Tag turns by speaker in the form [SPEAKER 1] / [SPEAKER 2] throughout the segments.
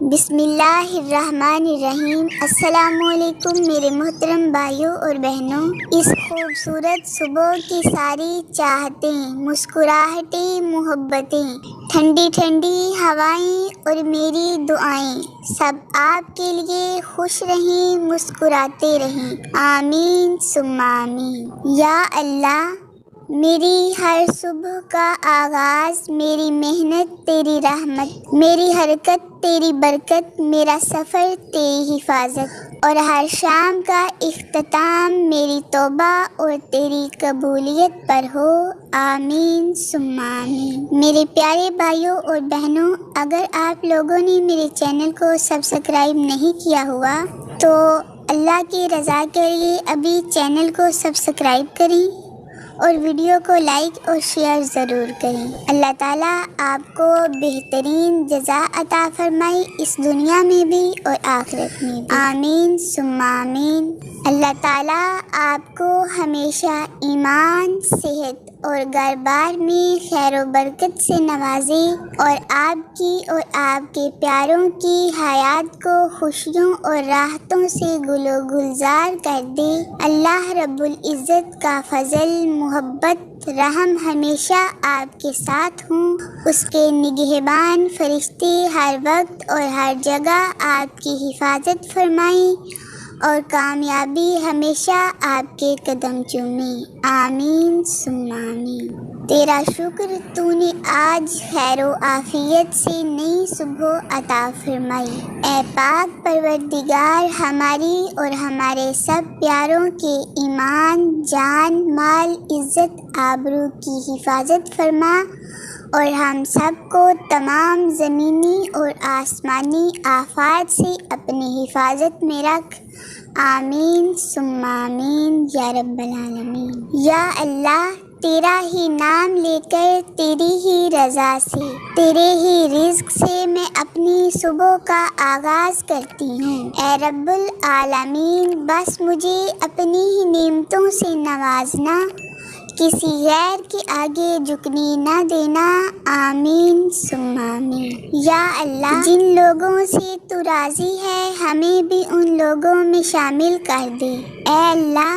[SPEAKER 1] بسم اللہ الرحمن الرحیم۔ السلام علیکم میرے محترم بھائیوں اور بہنوں۔ اس خوبصورت صبح کی ساری چاہتیں، مسکراہٹیں، محبتیں، ٹھنڈی ٹھنڈی ہوائیں اور میری دعائیں سب آپ کے لیے خوش رہیں، مسکراتے رہیں، آمین ثم آمین۔ یا اللہ، میری ہر صبح کا آغاز میری محنت تیری رحمت، میری حرکت تیری برکت، میرا سفر تیری حفاظت، اور ہر شام کا اختتام میری توبہ اور تیری قبولیت پر ہو، آمین ثم آمین۔ میرے پیارے بھائیوں اور بہنوں، اگر آپ لوگوں نے میرے چینل کو سبسکرائب نہیں کیا ہوا تو اللہ کی رضا کے لیے ابھی چینل کو سبسکرائب کریں اور ویڈیو کو لائک اور شیئر ضرور کریں۔ اللہ تعالیٰ آپ کو بہترین جزا عطا فرمائے، اس دنیا میں بھی اور آخرت میں بھی، آمین ثم آمین۔ اللہ تعالیٰ آپ کو ہمیشہ ایمان، صحت اور گھر بار میں خیر و برکت سے نوازے، اور آپ کی اور آپ کے پیاروں کی حیات کو خوشیوں اور راحتوں سے گل و گلزار کر دے۔ اللہ رب العزت کا فضل، محبت، رحم ہمیشہ آپ کے ساتھ ہوں۔ اس کے نگہبان فرشتے ہر وقت اور ہر جگہ آپ کی حفاظت فرمائیں اور کامیابی ہمیشہ آپ کے قدم چومیں، آمین ثم آمین۔ تیرا شکر تو نے آج خیر و عافیت سے نئی صبح عطا فرمائی۔ اے پاک پروردگار، ہماری اور ہمارے سب پیاروں کے ایمان، جان، مال، عزت، آبرو کی حفاظت فرما، اور ہم سب کو تمام زمینی اور آسمانی آفات سے اپنی حفاظت میں رکھ، آمین ثم آمین یا رب العالمین۔ یا اللہ، تیرا ہی نام لے کر، تیری ہی رضا سے، تیرے ہی رزق سے میں اپنی صبح کا آغاز کرتی ہوں۔ اے رب العالمین، بس مجھے اپنی ہی نعمتوں سے نوازنا، کسی غیر کے آگے جھکنے نہ دینا، آمین ثم آمین۔ یا اللہ، جن لوگوں سے تو راضی ہے ہمیں بھی ان لوگوں میں شامل کر دے۔ اے اللہ،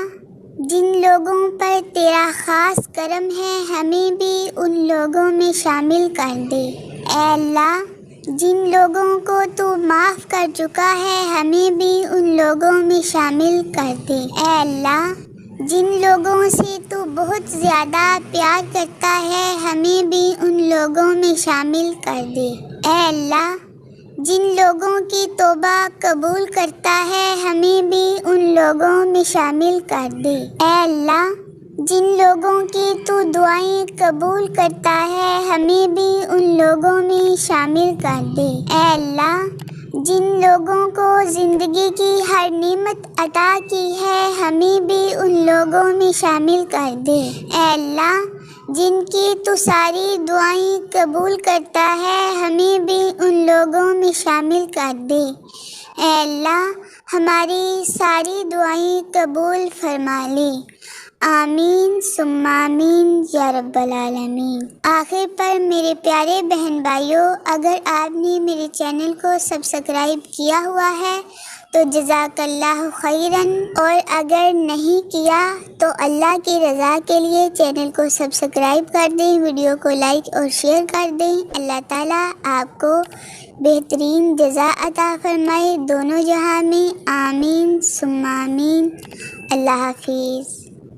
[SPEAKER 1] جن لوگوں پر تیرا خاص کرم ہے ہمیں بھی ان لوگوں میں شامل کر دے۔ اے اللہ، جن لوگوں کو تو معاف کر چکا ہے ہمیں بھی ان لوگوں میں شامل کر دے۔ اے اللہ، جن لوگوں سے تو بہت زیادہ پیار کرتا ہے ہمیں بھی ان لوگوں میں شامل کر دے۔ اے اللہ، جن لوگوں کی توبہ قبول کرتا ہے ہمیں بھی ان لوگوں میں شامل کر دے۔ اے اللہ، جن لوگوں کی تو دعائیں قبول کرتا ہے ہمیں بھی ان لوگوں میں شامل کر دے۔ اے اللہ، جن لوگوں کو زندگی کی ہر نعمت عطا کی ہے ہمیں بھی ان لوگوں میں شامل کر دے۔ اے اللہ، جن کی تو ساری دعائیں قبول کرتا ہے ہمیں بھی ان لوگوں میں شامل کر دے۔ اے اللہ، ہماری ساری دعائیں قبول فرما لے، آمین ثم آمین یا رب العالمین۔ آخر پر میرے پیارے بہن بھائیوں، اگر آپ نے میرے چینل کو سبسکرائب کیا ہوا ہے تو جزاک اللہ خیراً، اور اگر نہیں کیا تو اللہ کی رضا کے لیے چینل کو سبسکرائب کر دیں، ویڈیو کو لائک اور شیئر کر دیں۔ اللہ تعالیٰ آپ کو بہترین جزا عطا فرمائے دونوں جہاں میں، آمین ثم آمین۔ اللہ حافظ۔